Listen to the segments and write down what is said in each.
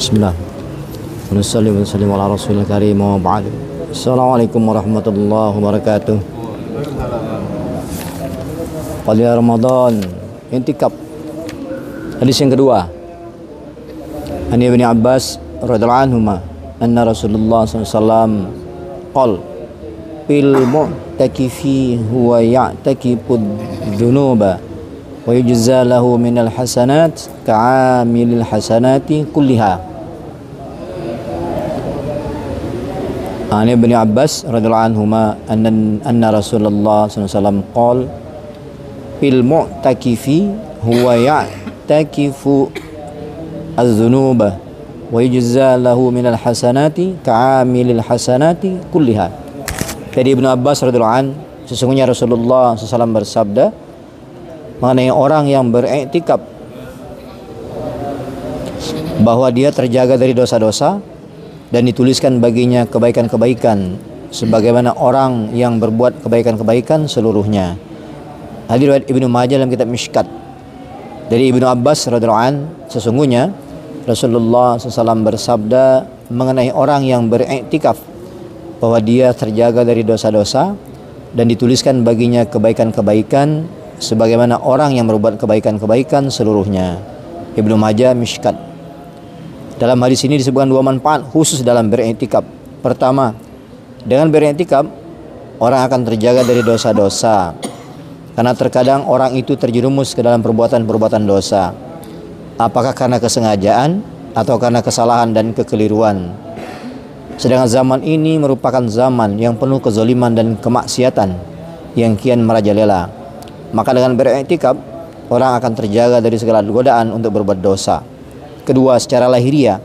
Bismillah. Wassalamualaikum ala rasulil karim wa ba'd. Assalamualaikum warahmatullahi wabarakatuh. Pada Ramadan intikaf. Hadis yang kedua. Ani Ibnu Abbas radhiyallahu anhuma anna Rasulullah sallallahu alaihi wasallam qala fil mu'takifi huwa ya'takifu dhunuba wa yujza lahu minal hasanat ka'amilil hasanati kulliha. An Ibnu Abbas radhiyallahu anhuma anna Rasulullah sallallahu alaihi wasallam qala fil mu'takifi huwa ya'takifu az-dzunuba wa yujza lahu minal hasanati ka'amilil hasanati kulliha. Dari Ibnu Abbas radhiyallahu an, sesungguhnya Rasulullah SAW bersabda mengenai orang yang beriktikaf bahwa dia terjaga dari dosa-dosa dan dituliskan baginya kebaikan-kebaikan sebagaimana orang yang berbuat kebaikan-kebaikan seluruhnya. Hadis riwayat Ibnu Majah dalam kitab Mishkat. Dari Ibnu Abbas radhiyallahu an, sesungguhnya Rasulullah SAW bersabda mengenai orang yang beriktikaf bahwa dia terjaga dari dosa-dosa dan dituliskan baginya kebaikan-kebaikan sebagaimana orang yang berbuat kebaikan-kebaikan seluruhnya. Ibnu Majah Mishkat. Dalam hadis ini disebutkan dua manfaat khusus dalam beriktikaf. Pertama, dengan beriktikaf orang akan terjaga dari dosa-dosa. Karena terkadang orang itu terjerumus ke dalam perbuatan-perbuatan dosa. Apakah karena kesengajaan atau karena kesalahan dan kekeliruan. Sedangkan zaman ini merupakan zaman yang penuh kezaliman dan kemaksiatan yang kian merajalela. Maka dengan beriktikaf orang akan terjaga dari segala godaan untuk berbuat dosa. Kedua, secara lahiriah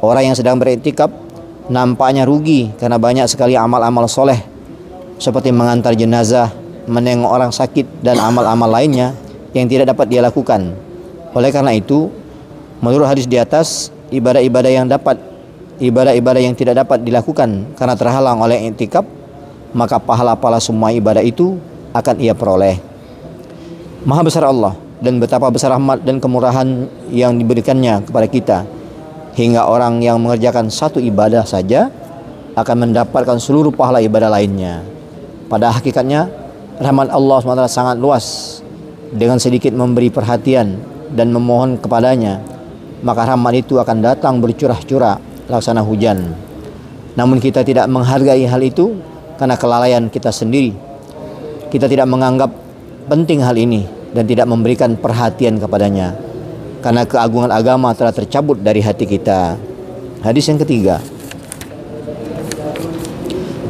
orang yang sedang beriktikaf nampaknya rugi karena banyak sekali amal-amal soleh seperti mengantar jenazah, menengok orang sakit dan amal-amal lainnya yang tidak dapat dia lakukan. Oleh karena itu, menurut hadis di atas, ibadah-ibadah yang tidak dapat dilakukan karena terhalang oleh iktikaf, maka pahala-pahala semua ibadah itu akan ia peroleh. Maha besar Allah dan betapa besar rahmat dan kemurahan yang diberikannya kepada kita, hingga orang yang mengerjakan satu ibadah saja akan mendapatkan seluruh pahala ibadah lainnya. Pada hakikatnya rahmat Allah SWT sangat luas. Dengan sedikit memberi perhatian dan memohon kepadanya, maka rahmat itu akan datang bercurah-curah laksana hujan. Namun kita tidak menghargai hal itu karena kelalaian kita sendiri. Kita tidak menganggap penting hal ini dan tidak memberikan perhatian kepadanya karena keagungan agama telah tercabut dari hati kita. Hadis yang ketiga.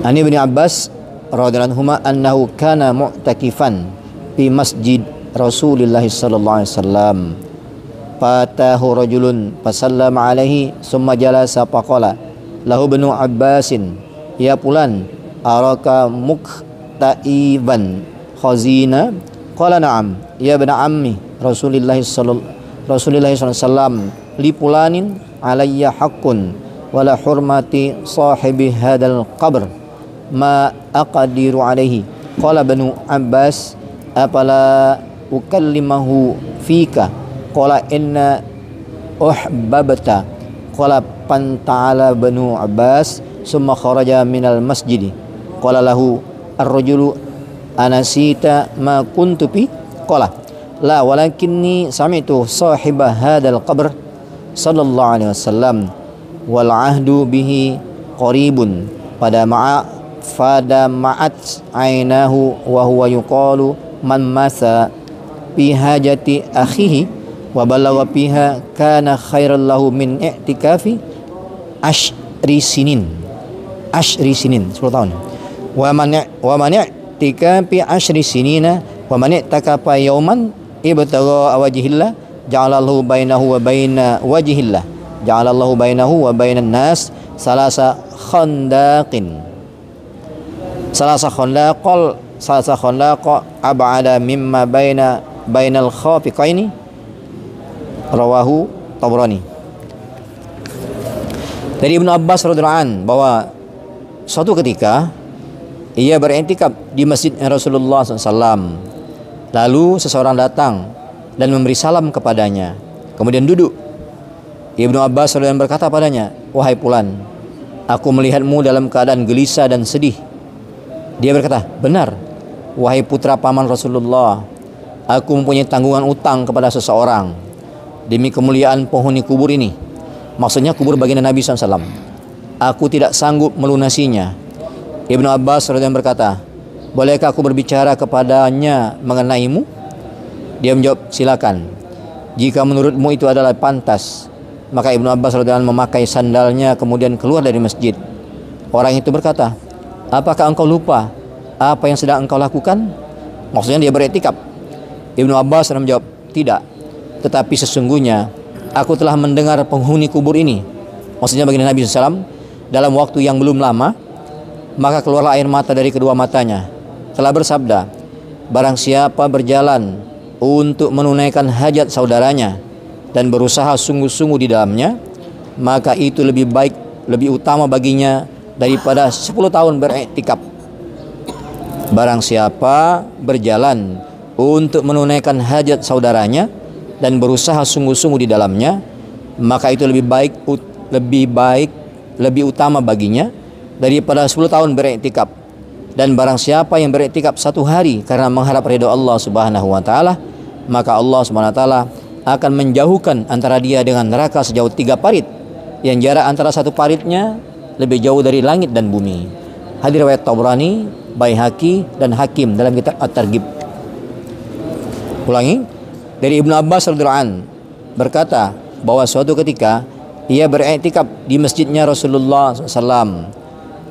An Ibnu Abbas radhiyallahu anhu annahu kana mu'takifan fi masjid Rasulillah sallallahu alaihi wasallam. Fatahu rajulun fasallama alaihi summa jalasa faqala lahu Ibnu Abbasin ya fulan araka muktaiban khazina qala na'am ya ibn ammi Rasulillah sallallahu alaihi wasallam li fulanin alayya haqqun wala hurmati sahibi hadal qabr ma aqdiru alaihi qala Ibnu Abbas apala ukallimahu fika qala inna uhbabta qala panta'ala Ibnu Abbas summa kharaja minal masjid qala lahu ar-rajulu anasita ma kuntu fi qala la walakinni sami'tu sahiba hadzal qabr sallallahu alaihi wasallam wal ahdu bihi qaribun pada ma'at ainahu wa huwa yuqalu man masa fi hajati akhihi wa balagha fiha kana khairan lahu min i'tikafi ashri sinin 10 tahun wa man i'tikafi ashri sinina wa man i'takafa yawman ibtagha wajhillah ja'alallahu bainahu wa baina wajhillah ja'alallahu bainahu wa bainan nas salasa khandaqin ab'ada mimma bainal khafiqaini rawahu Tabrani. Dari Ibnu Abbas radhiyallahu an bahwa suatu ketika ia beriktikaf di masjid Rasulullah SAW. Lalu seseorang datang dan memberi salam kepadanya, kemudian duduk. Ibnu Abbas radhiyallahu anhu berkata padanya, "Wahai Fulan, aku melihatmu dalam keadaan gelisah dan sedih." Dia berkata, "Benar, wahai putra paman Rasulullah, aku mempunyai tanggungan utang kepada seseorang demi kemuliaan penghuni kubur ini." Maksudnya kubur baginda Nabi SAW. "Aku tidak sanggup melunasinya." Ibnu Abbas radhiyallahu anhu berkata, "Bolehkah aku berbicara kepadanya mengenaimu?" Dia menjawab, "Silakan. Jika menurutmu itu adalah pantas." Maka Ibnu Abbas radhiyallahu anhu memakai sandalnya kemudian keluar dari masjid. Orang itu berkata, "Apakah engkau lupa apa yang sedang engkau lakukan?" Maksudnya dia beriktikaf. Ibnu Abbas menjawab, "Tidak, tetapi sesungguhnya aku telah mendengar penghuni kubur ini," maksudnya baginda Nabi SAW, "dalam waktu yang belum lama." Maka keluarlah air mata dari kedua matanya. Telah bersabda, "Barang siapa berjalan untuk menunaikan hajat saudaranya dan berusaha sungguh-sungguh di dalamnya, maka itu lebih baik, lebih utama baginya daripada 10 tahun beriktikaf." Barang siapa berjalan untuk menunaikan hajat saudaranya dan berusaha sungguh-sungguh di dalamnya, maka itu lebih utama baginya daripada 10 tahun beriktikaf. Dan barang siapa yang beriktikaf 1 hari karena mengharap ridha Allah Subhanahu wa taala, maka Allah Subhanahu wa taala akan menjauhkan antara dia dengan neraka sejauh 3 parit, yang jarak antara satu paritnya lebih jauh dari langit dan bumi. Hadis riwayat Tabrani, Baihaqi dan Hakim dalam kitab At-Targhib. Ulangi, dari Ibnu Abbas radhiyallahu anhu berkata bahwa suatu ketika ia beriktikaf di masjidnya Rasulullah SAW.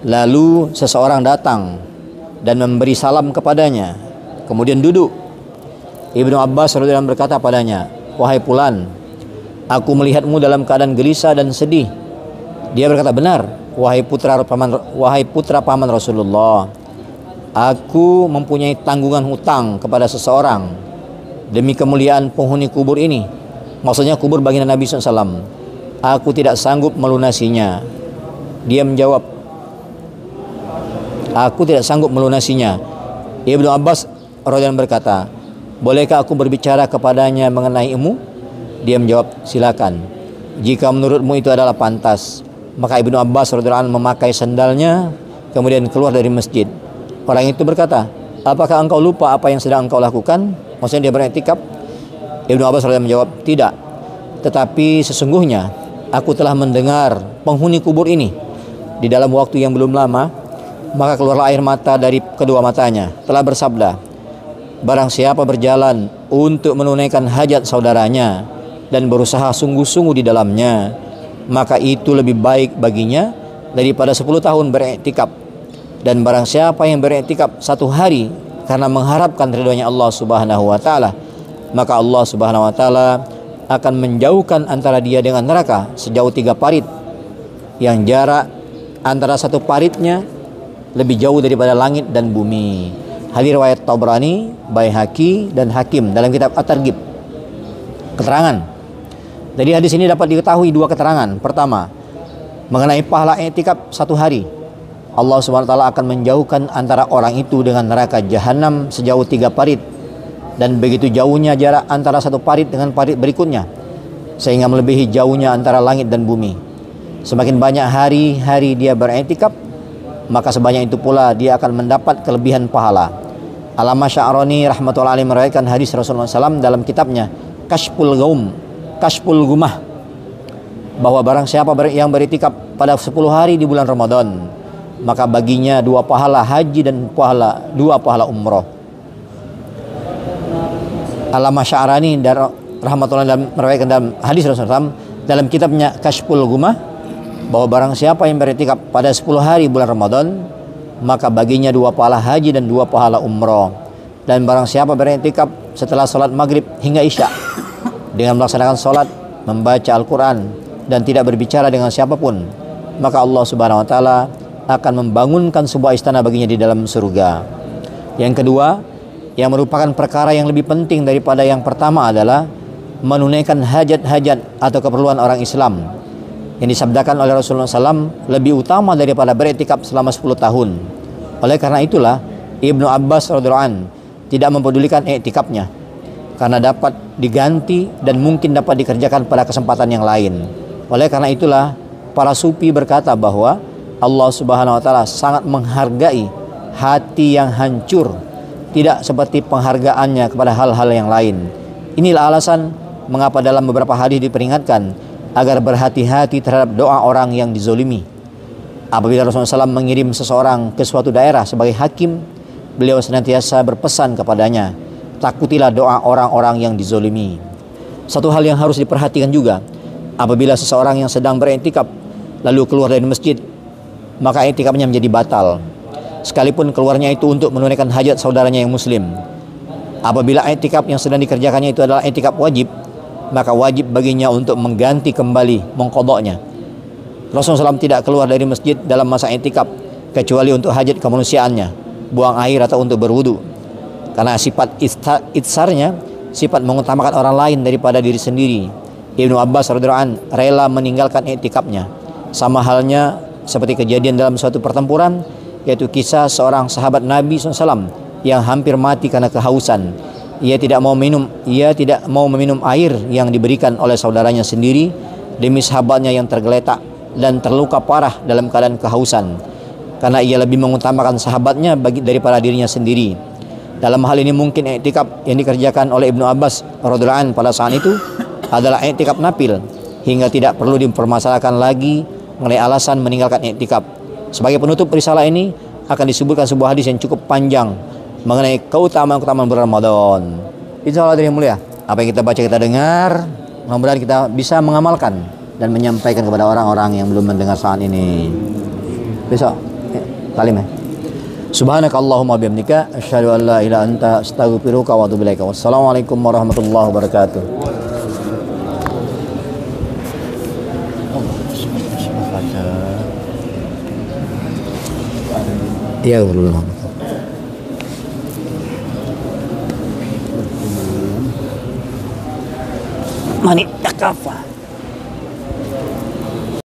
Lalu seseorang datang dan memberi salam kepadanya, kemudian duduk. Ibnu Abbas radhiyallahu anhu berkata padanya, "Wahai Fulan, aku melihatmu dalam keadaan gelisah dan sedih." Dia berkata, "Benar, wahai putra paman Rasulullah, aku mempunyai tanggungan hutang kepada seseorang demi kemuliaan penghuni kubur ini." Maksudnya kubur baginda Nabi SAW. "Aku tidak sanggup melunasinya." Dia menjawab, "Aku tidak sanggup melunasinya." Ibnu Abbas radhiyallahu anhu berkata, "Bolehkah aku berbicara kepadanya mengenaimu?" Dia menjawab, "Silakan. Jika menurutmu itu adalah pantas." Maka Ibnu Abbas radhiyallahu anhu memakai sandalnya kemudian keluar dari masjid. Orang itu berkata, "Apakah engkau lupa apa yang sedang engkau lakukan?" Maksudnya dia beriktikaf. Ibnu Abbas radhiyallahu anhu menjawab, "Tidak, tetapi sesungguhnya aku telah mendengar penghuni kubur ini di dalam waktu yang belum lama." Maka keluarlah air mata dari kedua matanya. Telah bersabda, "Barang siapa berjalan untuk menunaikan hajat saudaranya dan berusaha sungguh-sungguh di dalamnya, maka itu lebih baik baginya daripada 10 tahun beriktikaf. Dan barang siapa yang beriktikaf 1 hari karena mengharapkan ridhonya Allah Subhanahu wa taala, maka Allah Subhanahu wa taala akan menjauhkan antara dia dengan neraka sejauh 3 parit, yang jarak antara satu paritnya lebih jauh daripada langit dan bumi." Hadis riwayat Tabrani, Baihaqi dan Hakim dalam kitab At-Targhib. Keterangan dari hadis ini dapat diketahui 2 keterangan. Pertama, mengenai pahala i'tikaf 1 hari. Allah Subhanahu wa taala akan menjauhkan antara orang itu dengan neraka jahanam sejauh 3 parit, dan begitu jauhnya jarak antara satu parit dengan parit berikutnya sehingga melebihi jauhnya antara langit dan bumi. Semakin banyak hari-hari dia beriktikaf, maka sebanyak itu pula dia akan mendapat kelebihan pahala. Al-Allāmah Sya'rani rahmatullahi alaihi meriwayatkan hadis Rasulullah SAW dalam kitabnya Kashful Gumah, bahwa barang siapa yang beriktikaf pada 10 hari di bulan Ramadan, maka baginya 2 pahala haji dan 2 pahala umroh. Al-Allāmah Sya'rani rahmatullahi alaihi meriwayatkan dalam hadis Rasulullah SAW dalam kitabnya Kashful Gumah, bahwa barang siapa yang beriktikaf pada 10 hari bulan Ramadan, maka baginya 2 pahala haji dan 2 pahala umroh. Dan barang siapa beriktikaf setelah sholat maghrib hingga isya dengan melaksanakan sholat, membaca Al-Quran dan tidak berbicara dengan siapapun, maka Allah Subhanahu wa taala akan membangunkan sebuah istana baginya di dalam surga. Yang kedua, yang merupakan perkara yang lebih penting daripada yang pertama adalah menunaikan hajat-hajat atau keperluan orang Islam, yang disabdakan oleh Rasulullah SAW lebih utama daripada beriktikaf selama 10 tahun. Oleh karena itulah Ibnu Abbas radhiyallahu anhu tidak mempedulikan iktikafnya, karena dapat diganti dan mungkin dapat dikerjakan pada kesempatan yang lain. Oleh karena itulah para sufi berkata bahwa Allah Subhanahu wa taala sangat menghargai hati yang hancur, tidak seperti penghargaannya kepada hal-hal yang lain. Inilah alasan mengapa dalam beberapa hadis diperingatkan agar berhati-hati terhadap doa orang yang dizolimi. Apabila Rasulullah SAW mengirim seseorang ke suatu daerah sebagai hakim, beliau senantiasa berpesan kepadanya, takutilah doa orang-orang yang dizolimi. Satu hal yang harus diperhatikan juga, apabila seseorang yang sedang beriktikaf lalu keluar dari masjid, maka iktikafnya menjadi batal, sekalipun keluarnya itu untuk menunaikan hajat saudaranya yang muslim. Apabila iktikaf yang sedang dikerjakannya itu adalah iktikaf wajib, maka wajib baginya untuk mengganti kembali, mengqadha'nya. Rasulullah SAW tidak keluar dari masjid dalam masa iktikaf kecuali untuk hajat kemanusiaannya, buang air atau untuk berwudu. Karena sifat itsarnya, sifat mengutamakan orang lain daripada diri sendiri. Ibnu Abbas radhiyallahu anhu rela meninggalkan iktikafnya. Sama halnya seperti kejadian dalam suatu pertempuran, yaitu kisah seorang sahabat Nabi SAW yang hampir mati karena kehausan. Ia tidak mau meminum air yang diberikan oleh saudaranya sendiri demi sahabatnya yang tergeletak dan terluka parah dalam keadaan kehausan, karena ia lebih mengutamakan sahabatnya daripada dirinya sendiri. Dalam hal ini mungkin iktikaf yang dikerjakan oleh Ibnu Abbas radhiyallahu anhu pada saat itu adalah iktikaf nafil, hingga tidak perlu dipermasalahkan lagi mengenai alasan meninggalkan iktikaf. Sebagai penutup risalah ini akan disebutkan sebuah hadis yang cukup panjang mengenai keutamaan bulan Ramadan. Insyaallah dari mulia, apa yang kita baca kita dengar, mudah-mudahan kita bisa mengamalkan dan menyampaikan kepada orang-orang yang belum mendengar saat ini. Besok kalimah. Subhanakallahumma bihamdika asyhadu an la ilaha anta astaghfiruka wa atubu ilaika. Wassalamualaikum warahmatullahi wabarakatuh. Ya Allah. Mani takafa.